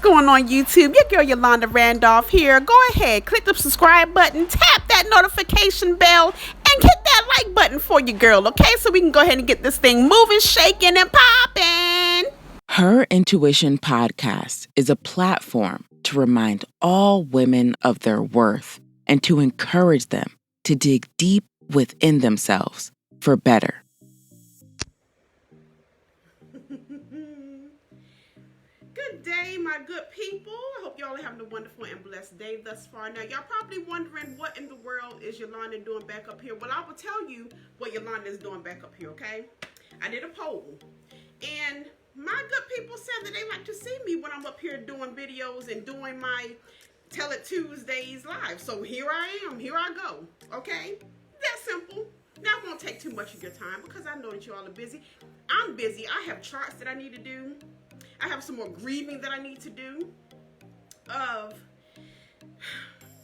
going on YouTube? Your girl Yolanda Randolph here. Go ahead, click the subscribe button, tap that notification bell, and hit that like button for your girl, okay? So we can go ahead and get this thing moving, shaking, and popping. Her Intuition Podcast is a platform to remind all women of their worth and to encourage them to dig deep within themselves for better. Good day, my good people. I hope y'all are having a wonderful and blessed day thus far. Now, y'all probably wondering what in the world is Yolanda doing back up here. Well, I will tell you what Yolanda is doing back up here, okay? I did a poll, and my good people said that they like to see me when I'm up here doing videos and doing my Tell It Tuesdays live. So here I am. Here I go, okay? That's simple. Now, I won't take too much of your time because I know that you all are busy. I'm busy. I have charts that I need to do. I have some more grieving that I need to do of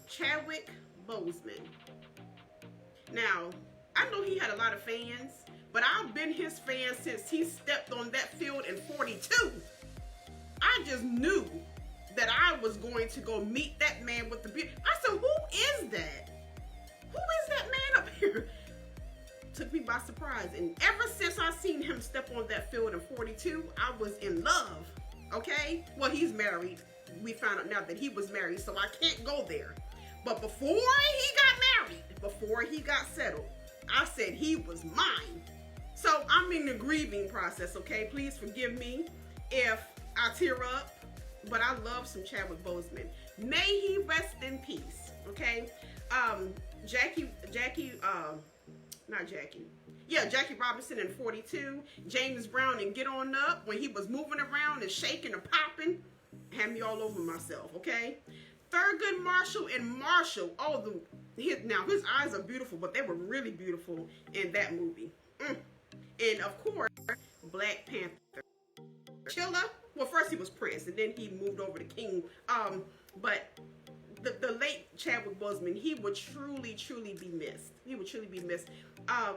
Chadwick Boseman. Now, I know he had a lot of fans, but I've been his fan since he stepped on that field in 42. I just knew that I was going to go meet that man with the beard. I said, who is that? Who is that man up here? Took me by surprise. And ever since I seen him step on that field in 42, I was in love. Okay? Well, he's married. We found out now that he was married, so I can't go there. But before he got married, before he got settled, I said he was mine. So I'm in the grieving process, okay? Please forgive me if I tear up, but I love some Chadwick Boseman. May he rest in peace, okay? Jackie Robinson in 42, James Brown in Get On Up, when he was moving around and shaking and popping, had me all over myself, okay? Thurgood Marshall in Marshall, now his eyes are beautiful, but they were really beautiful in that movie. And of course, Black Panther. Chilla, well, first he was Prince, and then he moved over to King, but the late Chadwick Boseman, he would truly, truly be missed. He would truly be missed.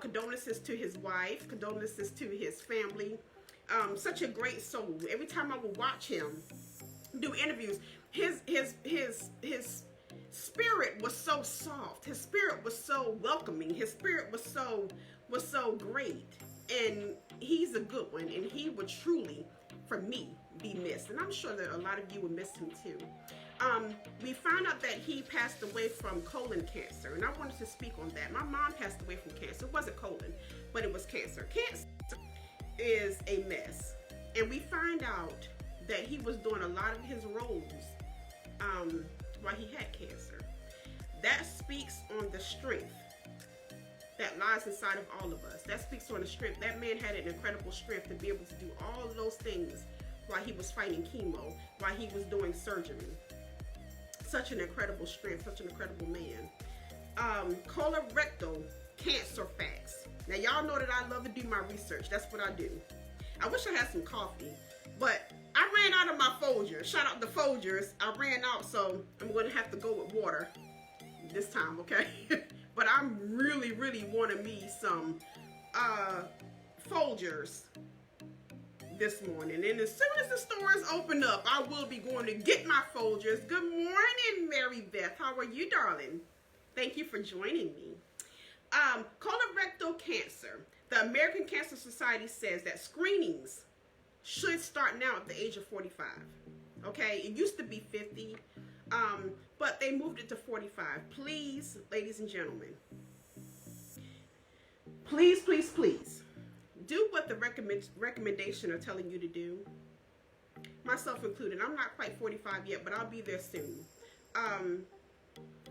Condolences to his wife. Condolences to his family. Such a great soul. Every time I would watch him do interviews, his spirit was so soft. His spirit was so welcoming. His spirit was so great. And he's a good one. And he would truly, for me, be missed. And I'm sure that a lot of you would miss him too. We found out that he passed away from colon cancer, and I wanted to speak on that. My mom passed away from cancer. It wasn't colon, but it was cancer. Cancer is a mess, and we find out that he was doing a lot of his roles while he had cancer. That speaks on the strength that lies inside of all of us. That speaks on the strength. That man had an incredible strength to be able to do all of those things while he was fighting chemo, while he was doing surgery. Such an incredible strength, such an incredible man. Colorectal cancer facts. Now, y'all know that I love to do my research. That's what I do. I wish I had some coffee, but I ran out of my Folgers. Shout out to Folgers. I ran out, so I'm going to have to go with water this time, okay? But I'm really, really wanting me some Folgers this morning, and as soon as the stores open up, I will be going to get my Folgers. Good morning, Mary Beth. How are you, darling? Thank you for joining me. Colorectal cancer. The American Cancer Society says that screenings should start now at the age of 45. Okay, it used to be 50, but they moved it to 45. Please, ladies and gentlemen, please, please, please, do what the recommendation are telling you to do, myself included. I'm not quite 45 yet, but I'll be there soon.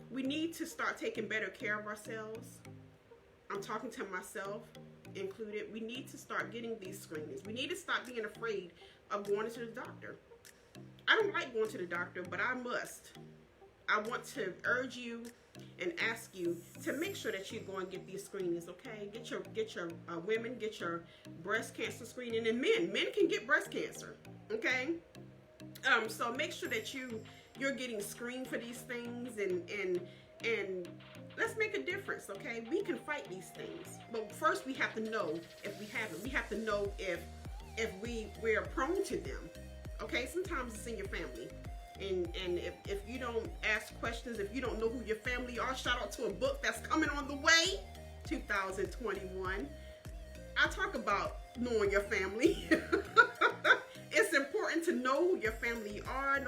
We need to start taking better care of ourselves. I'm talking to myself included. We need to start getting these screenings. We need to stop being afraid of going to the doctor. I don't like going to the doctor, but I must. I want to urge you and ask you to make sure that you go and get these screenings, okay? Get your women, get your breast cancer screening, and men can get breast cancer, okay? So make sure that you're getting screened for these things, and let's make a difference, okay? We can fight these things, but first we have to know if we have it. We have to know if we're prone to them, Okay, sometimes it's in your family. And if you don't ask questions, if you don't know who your family are, shout out to a book that's coming on the way, 2021. I talk about knowing your family. It's important to know who your family are,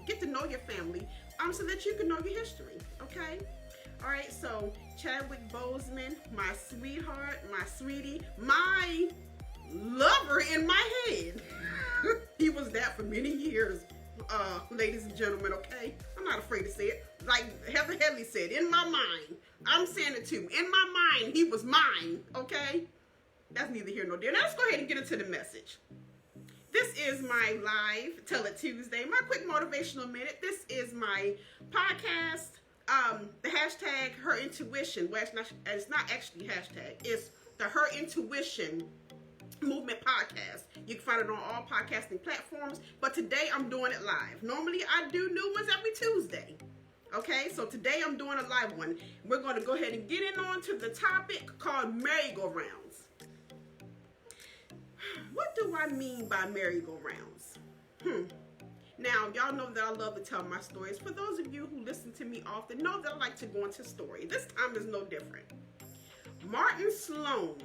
get to know your family, so that you can know your history. Okay. All right. So Chadwick Boseman, my sweetheart, my sweetie, my lover in my head. He was that for many years, ladies and gentlemen. Okay. I'm not afraid to say it. Like Heather Headley said, in my mind. I'm saying it too. In my mind, he was mine. Okay. That's neither here nor there. Now let's go ahead and get into the message. This is my live Tell It Tuesday, my quick motivational minute. This is my podcast. The hashtag Her Intuition. Well, it's not actually hashtag. It's the Her Intuition Movement podcast. You can find it on all podcasting platforms. But today I'm doing it live. Normally I do new ones every Tuesday. Okay, so today I'm doing a live one. We're going to go ahead and get in on to the topic called merry-go-rounds. What do I mean by merry-go-rounds? Now, y'all know that I love to tell my stories. For those of you who listen to me often, know that I like to go into story. This time is no different. Martin Sloan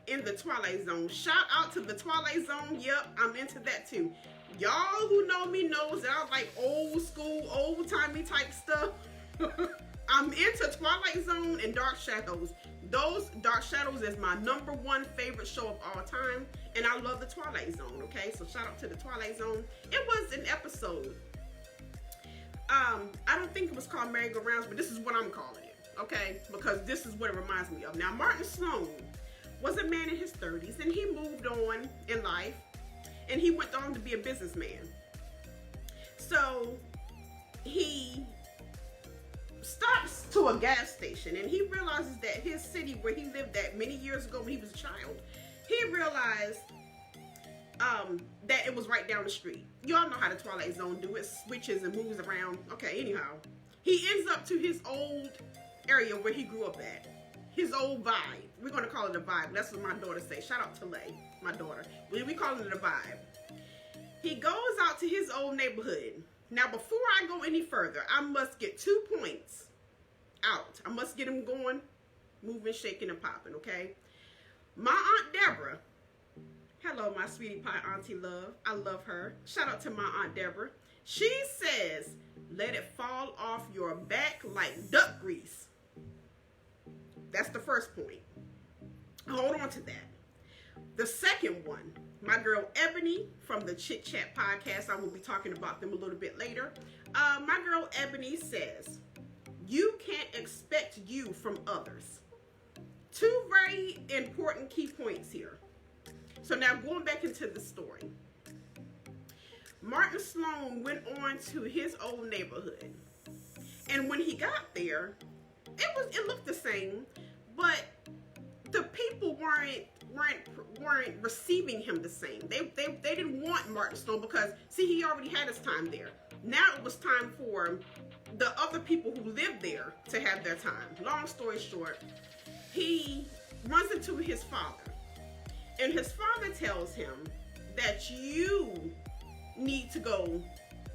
in the Twilight Zone. Shout out to the Twilight Zone. Yep, I'm into that too. Y'all who know me knows that I like old school, old-timey type stuff. I'm into Twilight Zone and Dark Shadows. Those Dark Shadows is my #1 favorite show of all time. And I love the Twilight Zone, okay? So shout out to the Twilight Zone. It was an episode. I don't think it was called Merry-Go-Rounds, but this is what I'm calling it, okay? Because this is what it reminds me of. Now, Martin Sloan was a man in his 30s, and he moved on in life, and he went on to be a businessman. So he stops to a gas station, and he realizes that his city where he lived at many years ago when he was a child, he realized that it was right down the street. Y'all know how the Twilight Zone do it, switches and moves around. Okay, anyhow, he ends up to his old area where he grew up at, his old vibe. We're going to call it a vibe. That's what my daughter says. Shout out to Lay, my daughter. We call it a vibe. He goes out to his old neighborhood. Now, before I go any further, I must get 2 points out. I must get them going, moving, shaking, and popping, okay? My Aunt Deborah. Hello, my sweetie pie auntie love. I love her. Shout out to my Aunt Deborah. She says, let it fall off your back like duck grease. That's the first point. Hold on to that. The second one, my girl Ebony from the Chit Chat podcast. I will be talking about them a little bit later. My girl Ebony says, you can't expect you from others. 2 very important key points here. So now going back into the story. Martin Sloan went on to his old neighborhood. And when he got there, it looked the same, but the people weren't receiving him the same. They didn't want Martin Sloan because, see, he already had his time there. Now it was time for the other people who lived there to have their time. Long story short, he runs into his father. And his father tells him that you need to go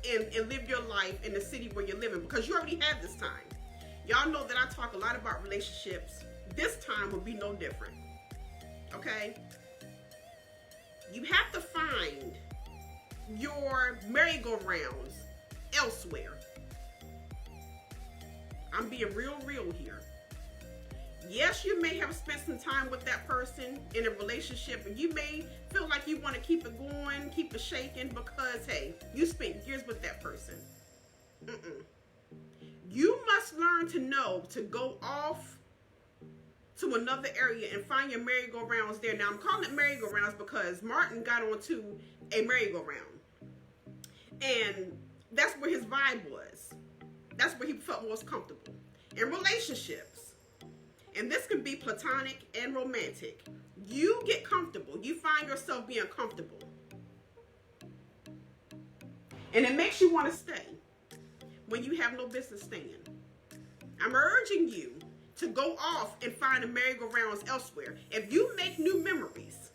and live your life in the city where you're living because you already had this time. Y'all know that I talk a lot about relationships. This time will be no different. Okay? You have to find your merry-go-rounds elsewhere. I'm being real here. Yes, you may have spent some time with that person in a relationship, and you may feel like you want to keep it going, keep it shaking, because, hey, you spent years with that person. You must learn to know to go off to another area and find your merry-go-rounds there. Now, I'm calling it merry-go-rounds because Martin got onto a merry-go-round. And that's where his vibe was. That's where he felt most comfortable. In relationships, and this can be platonic and romantic, you get comfortable. You find yourself being comfortable. And it makes you want to stay when you have no business staying. I'm urging you to go off and find the merry-go-rounds elsewhere. If you make new memories,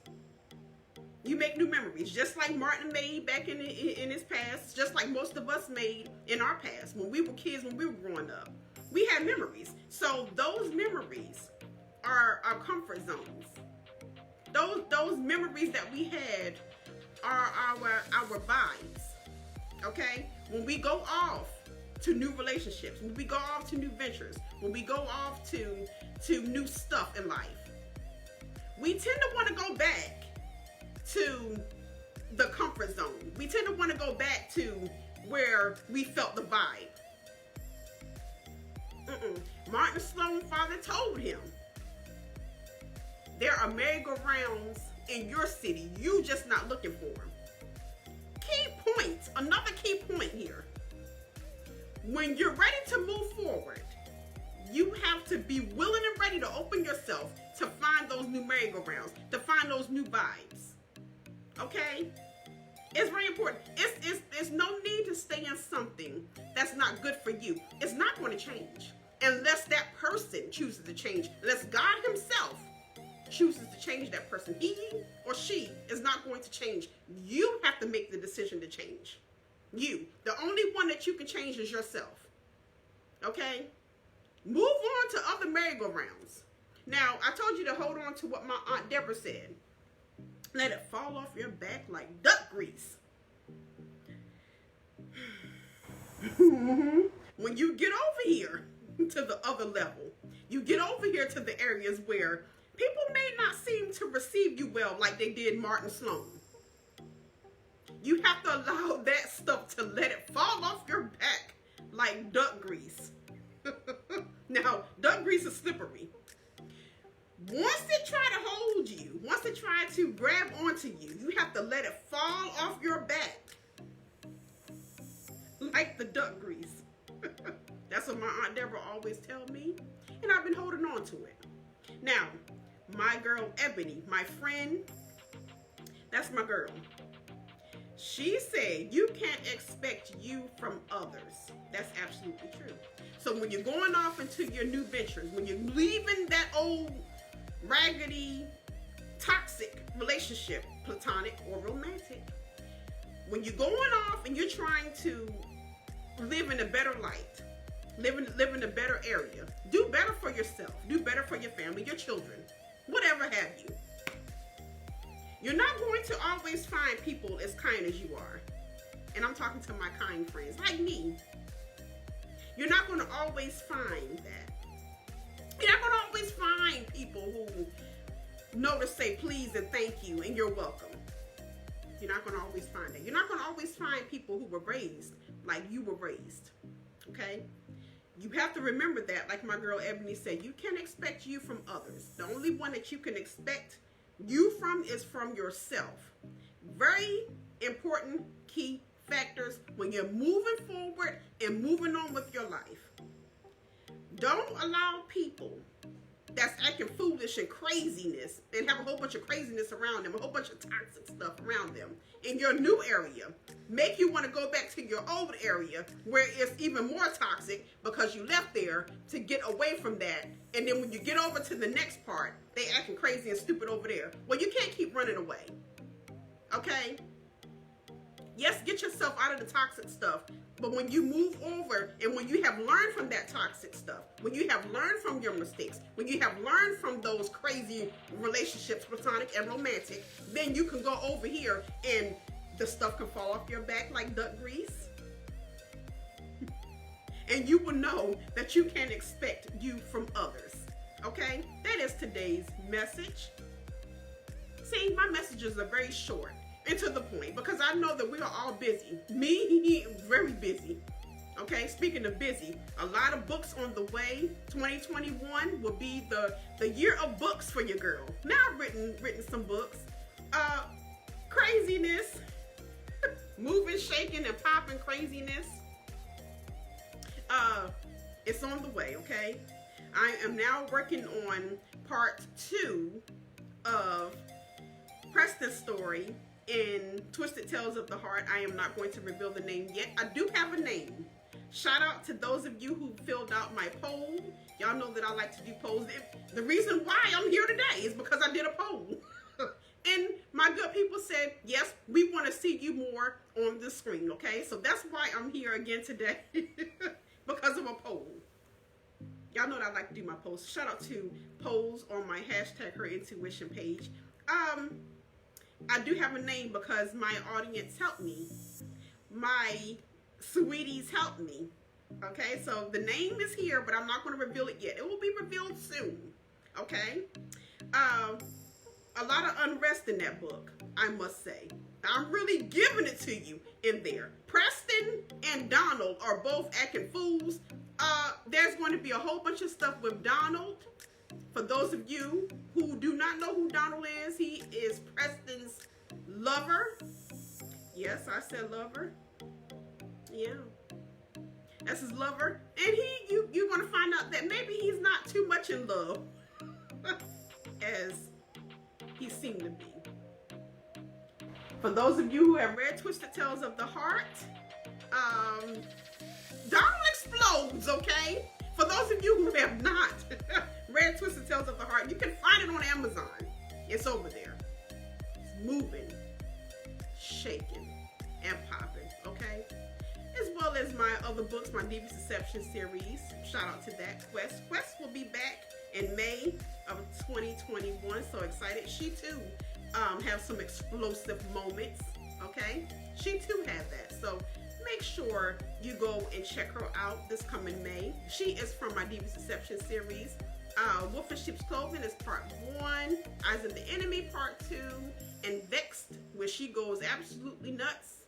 You make new memories, just like Martin made back in his past, just like most of us made in our past when we were kids, when we were growing up. We had memories. So those memories are our comfort zones. Those memories that we had are our vibes. Okay? When we go off to new relationships, when we go off to new ventures, when we go off to new stuff in life, we tend to want to go back to the comfort zone. We tend to want to go back to where we felt the vibe. Martin Sloan's father told him, there are merry-go-rounds in your city. You just not looking for them. Key points, another key point here. When you're ready to move forward, you have to be willing and ready to open yourself to find those new merry-go-rounds, to find those new vibes. Okay? It's very important. It's no need to stay in something that's not good for you. It's not going to change unless that person chooses to change. Unless God himself chooses to change that person. He or she is not going to change. You have to make the decision to change. You. The only one that you can change is yourself. Okay? Move on to other merry-go-rounds. Now, I told you to hold on to what my Aunt Deborah said. Let it fall off your back like duck grease. When you get over here to the other level, you get over here to the areas where people may not seem to receive you well like they did Martin Sloan. You have to allow that stuff to let it fall off your back like duck grease. Now, duck grease is slippery. Once they try to hold you, once they try to grab onto you, you have to let it fall off your back like the duck grease. That's what my Aunt Deborah always tell me, and I've been holding on to it. Now, my girl Ebony, my friend, that's my girl. She said you can't expect you from others. That's absolutely true. So when you're going off into your new ventures, when you're leaving that old raggedy, toxic relationship, platonic or romantic, when you're going off and you're trying to live in a better light, live in a better area, do better for yourself, do better for your family, your children, whatever have you. You're not going to always find people as kind as you are. And I'm talking to my kind friends, like me. You're not going to always find that. You're not going to always find people who know to say please and thank you and you're welcome. You're not going to always find that. You're not going to always find people who were raised like you were raised. Okay? You have to remember that, like my girl Ebony said, you can't expect you from others. The only one that you can expect you from is from yourself. Very important key factors when you're moving forward and moving on with your life. Don't allow people that's acting foolish and craziness and have a whole bunch of craziness around them, a whole bunch of toxic stuff around them in your new area, make you want to go back to your old area where it's even more toxic because you left there to get away from that. And then when you get over to the next part, they acting crazy and stupid over there. Well, you can't keep running away. Okay? Yes, get yourself out of the toxic stuff. But when you move over and when you have learned from that toxic stuff, when you have learned from your mistakes, when you have learned from those crazy relationships, platonic and romantic, then you can go over here and the stuff can fall off your back like duck grease. And you will know that you can't expect you from others. Okay? That is today's message. See, my messages are very short and to the point because I know that we are all busy. Me, very busy. Okay, speaking of busy, a lot of books on the way. 2021 will be the year of books for your girl. Now I've written some books. Craziness, moving, shaking, and popping craziness. It's on the way, okay? I am now working on part 2 of Preston's story in Twisted Tales of the Heart. I am not going to reveal the name yet. I do have a name. Shout out to those of you who filled out my poll. Y'all know that I like to do polls. The reason why I'm here today is because I did a poll. And my my good people said, yes, we want to see you more on the screen, okay? So that's why I'm here again today, because of a poll. Y'all know that I like to do my polls. Shout out to polls on my hashtag Her Intuition page. I do have a name because my audience helped me. My sweeties helped me. Okay, so the name is here, but I'm not going to reveal it yet. It will be revealed soon. Okay? A lot of unrest in that book, I must say. I'm really giving it to you in there. Preston and Donald are both acting fools. There's going to be a whole bunch of stuff with Donald. For those of you who do not know who Donald is, he is Preston's lover. Yes, I said lover. Yeah. That's his lover. And you're going to find out that maybe he's not too much in love as he seemed to be. For those of you who have read Twisted Tales of the Heart, Donald explodes, okay? For those of you who have not read Twisted Tales of the Heart, you can find it on Amazon. It's over there. It's moving, shaking, and popping, okay? As well as my other books, my Devious Deception series. Shout out to that. Quest will be back in May of 2021. So excited. She too have some explosive moments, okay? She too had that. So make sure you go and check her out this coming May. She is from my Devious Deception series. Wolf in Sheep's Clothing is part 1, Eyes of the Enemy part 2, and Vexed, where she goes absolutely nuts,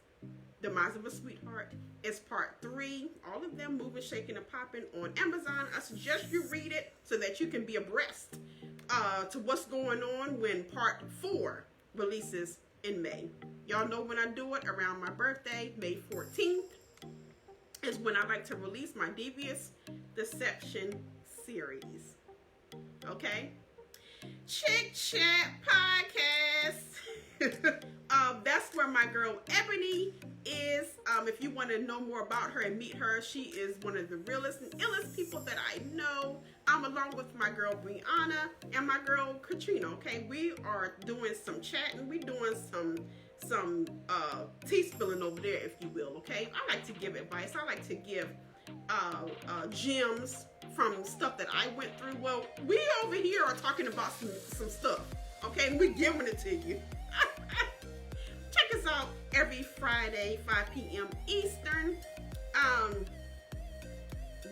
Demise of a Sweetheart, is part 3. All of them moving, shaking, and popping on Amazon. I suggest you read it so that you can be abreast to what's going on when part 4 releases in May. Y'all know when I do it around my birthday, May 14th, is when I like to release my Devious Deception series. Okay? Chick Chat Podcast. That's where my girl Ebony is. If you want to know more about her and meet her, she is one of the realest and illest people that I know. I'm along with my girl Brianna and my girl Katrina. Okay, we are doing some chatting. We doing some tea spilling over there, if you will. Okay, I like to give advice. I like to give gems from stuff that I went through. Well, we over here are talking about some stuff. Okay, and we're giving it to you. Check us out every Friday, 5 p.m. Eastern.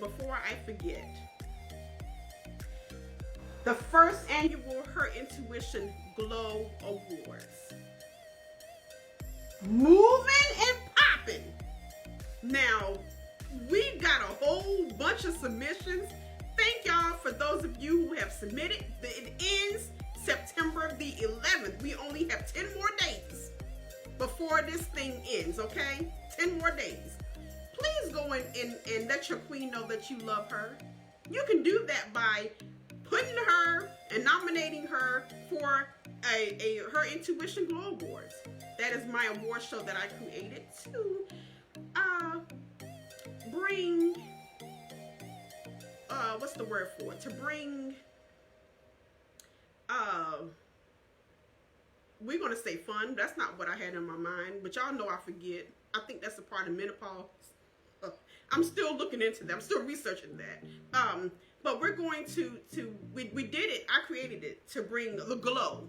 Before I forget, the first annual Her Intuition Glow Awards. Moving and popping. Now, we got a whole bunch of submissions. Thank y'all for those of you who have submitted. It ends September the 11th. We only have 10 more days before this thing ends, okay? 10 more days. Please go in and let your queen know that you love her. You can do that by putting her and nominating her for Her Intuition Glow Awards. That is my award show that I created to bring, what's the word for it? To bring, we're going to say fun. That's not what I had in my mind, but y'all know I forget. I think that's a part of menopause. I'm still looking into that. I'm still researching that. But we're going to we did it. I created it to bring the glow.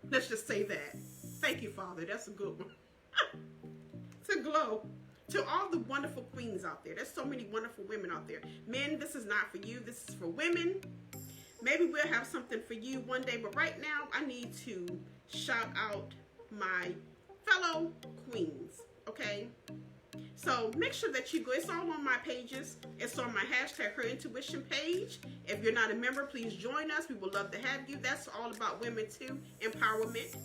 Let's just say that. Thank you, Father. That's a good one. To glow. To all the wonderful queens out there. There's so many wonderful women out there. Men, this is not for you. This is for women. Maybe we'll have something for you one day. But right now, I need to shout out my fellow queens. Okay? So make sure that you go. It's all on my pages. It's on my hashtag Her Intuition page. If you're not a member, please join us. We would love to have you. That's all about women too. Empowerment,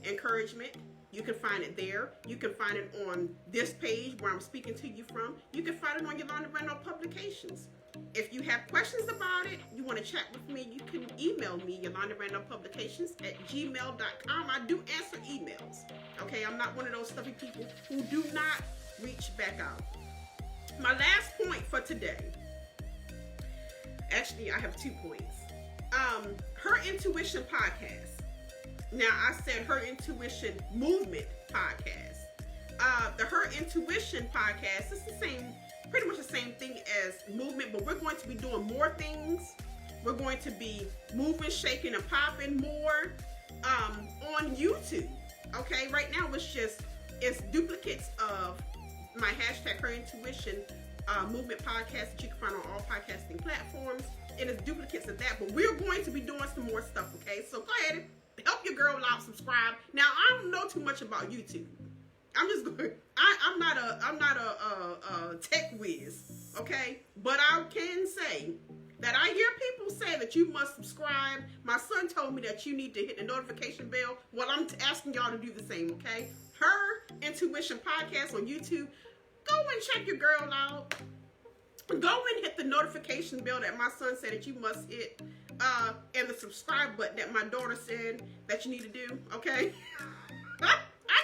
encouragement. You can find it there. You can find it on this page where I'm speaking to you from. You can find it on Yolanda Randall Publications. If you have questions about it, you want to chat with me, you can email me, YolandaRandallPublications@gmail.com. I do answer emails. Okay, I'm not one of those stuffy people who do not reach back out. My last point for today. Actually, I have 2 points. Her Intuition Podcast. Now, I said Her Intuition Movement podcast. The Her Intuition podcast is the same, pretty much the same thing as movement, but we're going to be doing more things. We're going to be moving, shaking, and popping more on YouTube. Okay, right now it's duplicates of my hashtag Her Intuition Movement podcast that you can find on all podcasting platforms. It is duplicates of that, but we're going to be doing some more stuff. Okay, so go ahead and help your girl out, subscribe. Now, I don't know too much about YouTube. I'm just going. I'm not a tech whiz, okay? But I can say that I hear people say that you must subscribe. My son told me that you need to hit the notification bell. Well, I'm asking y'all to do the same, okay? Her Intuition podcast on YouTube. Go and check your girl out. Go and hit the notification bell that my son said that you must hit, and the subscribe button that my daughter said that you need to do, okay? I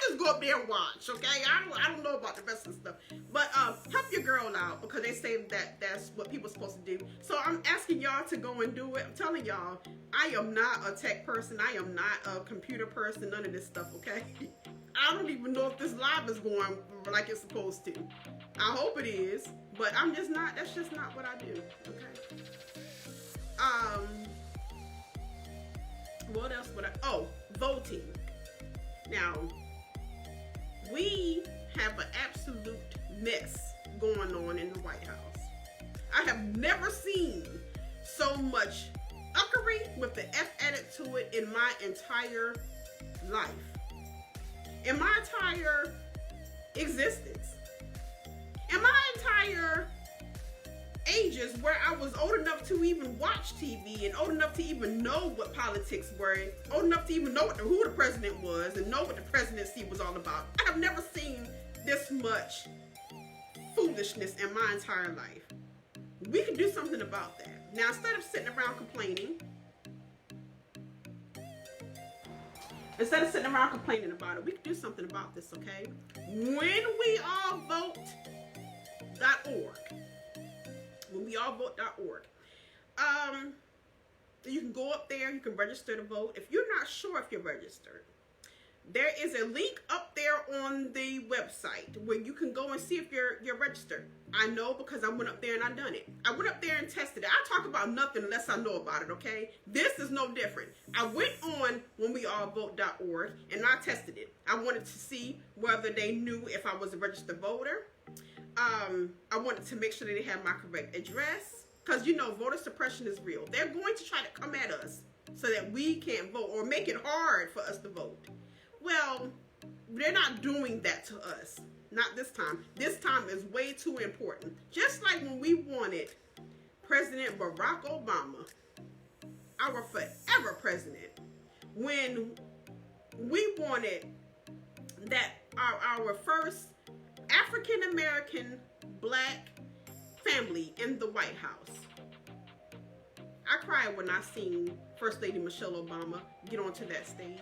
just go up there and watch, okay? I don't know about the rest of the stuff. But help your girl out, because they say that that's what people are supposed to do. So I'm asking y'all to go and do it. I'm telling y'all, I am not a tech person. I am not a computer person. None of this stuff, okay? I don't even know if this live is going like it's supposed to. I hope it is, but I'm just not. That's just not what I do, okay? What else would I? Oh, voting. Now, we have an absolute mess going on in the White House. I have never seen so much fuckery with the F added to it in my entire life. In my entire existence. In my entire ages where I was old enough to even watch TV and old enough to even know what politics were, old enough to even know who the president was and know what the presidency was all about. I have never seen this much foolishness in my entire life. We can do something about that. Now, instead of sitting around complaining, about it, we can do something about this, okay? WhenWeAllVote.org. WhenWeAllVote.org. You can go up there, you can register to vote. If you're not sure if you're registered, there is a link up there on the website where you can go and see if you're registered. I know because I went up there and I done it. I went up there and tested it. I talk about nothing unless I know about it, okay? This is no different. I went on WhenWeAllVote.org and I tested it. I wanted to see whether they knew if I was a registered voter. I wanted to make sure that they had my correct address, because you know voter suppression is real. They're going to try to come at us so that we can't vote or make it hard for us to vote. Well, they're not doing that to us. Not this time. This time is way too important. Just like when we wanted President Barack Obama, our forever president, when we wanted that our first African-American black family in the White House. I cried when I seen First Lady Michelle Obama get onto that stage.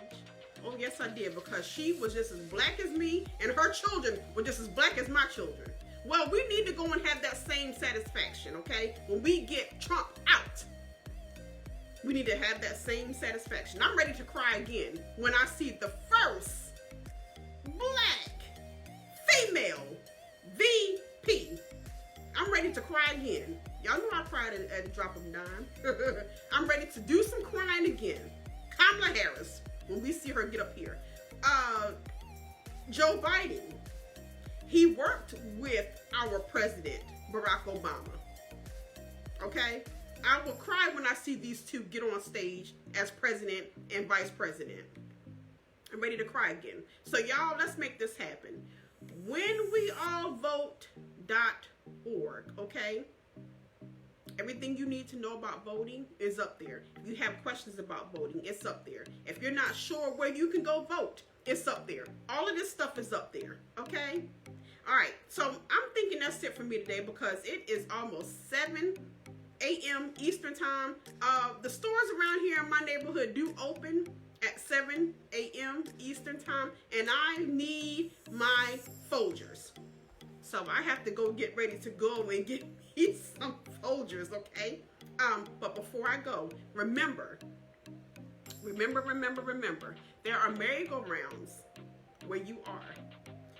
Oh, yes, I did, because she was just as black as me, and her children were just as black as my children. Well, we need to go and have that same satisfaction, okay? When we get Trump out, we need to have that same satisfaction. I'm ready to cry again when I see the first black female VP. I'm ready to cry again. Y'all know I cried at a drop of a dime. I'm ready to do some crying again. Kamala Harris, when we see her get up here. Joe Biden, he worked with our president, Barack Obama. Okay? I will cry when I see these two get on stage as president and vice president. I'm ready to cry again. So y'all, let's make this happen. WhenWeAllVote.org, okay? Everything you need to know about voting is up there. If you have questions about voting, it's up there. If you're not sure where you can go vote, it's up there. All of this stuff is up there, okay? All right, so I'm thinking that's it for me today, because it is almost 7 a.m. Eastern time. The stores around here in my neighborhood do open at 7 a.m. Eastern time, and I need my Folgers. So I have to go get ready to go and get me some Folgers, okay? But before I go, remember, Remember, there are merry-go-rounds where you are.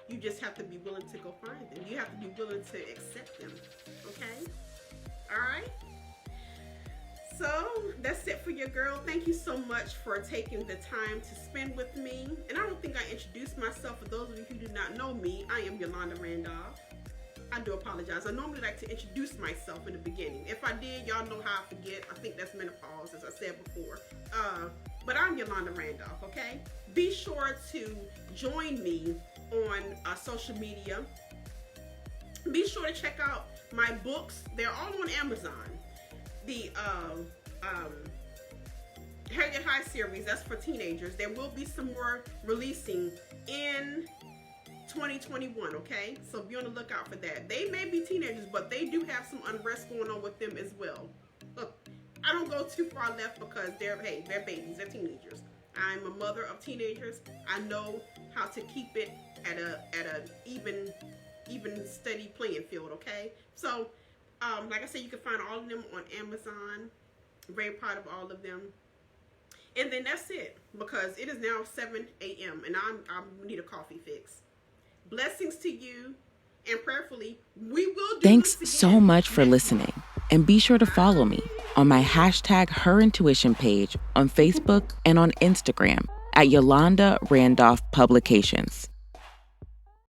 You just have to be willing to go find them. You have to be willing to accept them, okay? All right? So that's it for your girl. Thank you so much for taking the time to spend with me. And I don't think I introduced myself. For those of you who do not know me, I am Yolanda Randolph. I do apologize. I normally like to introduce myself in the beginning. If I did, y'all know how I forget. I think that's menopause, as I said before. But I'm Yolanda Randolph, okay? Be sure to join me on social media. Be sure to check out my books. They're all on Amazon. The Harriet High series, that's for teenagers. There will be some more releasing in 2021, okay? So be on the lookout for that. They may be teenagers, but they do have some unrest going on with them as well. Look, I don't go too far left because they're babies, they're teenagers. I'm a mother of teenagers. I know how to keep it at a even steady playing field, okay? So, like I said, you can find all of them on Amazon. I'm very proud of all of them. And then that's it, because it is now 7 a.m. and I need a coffee fix. Blessings to you, and prayerfully, we will do Thanks this so again much for next listening. And be sure to follow me on my hashtag HerIntuition page on Facebook and on Instagram at Yolanda Randolph Publications.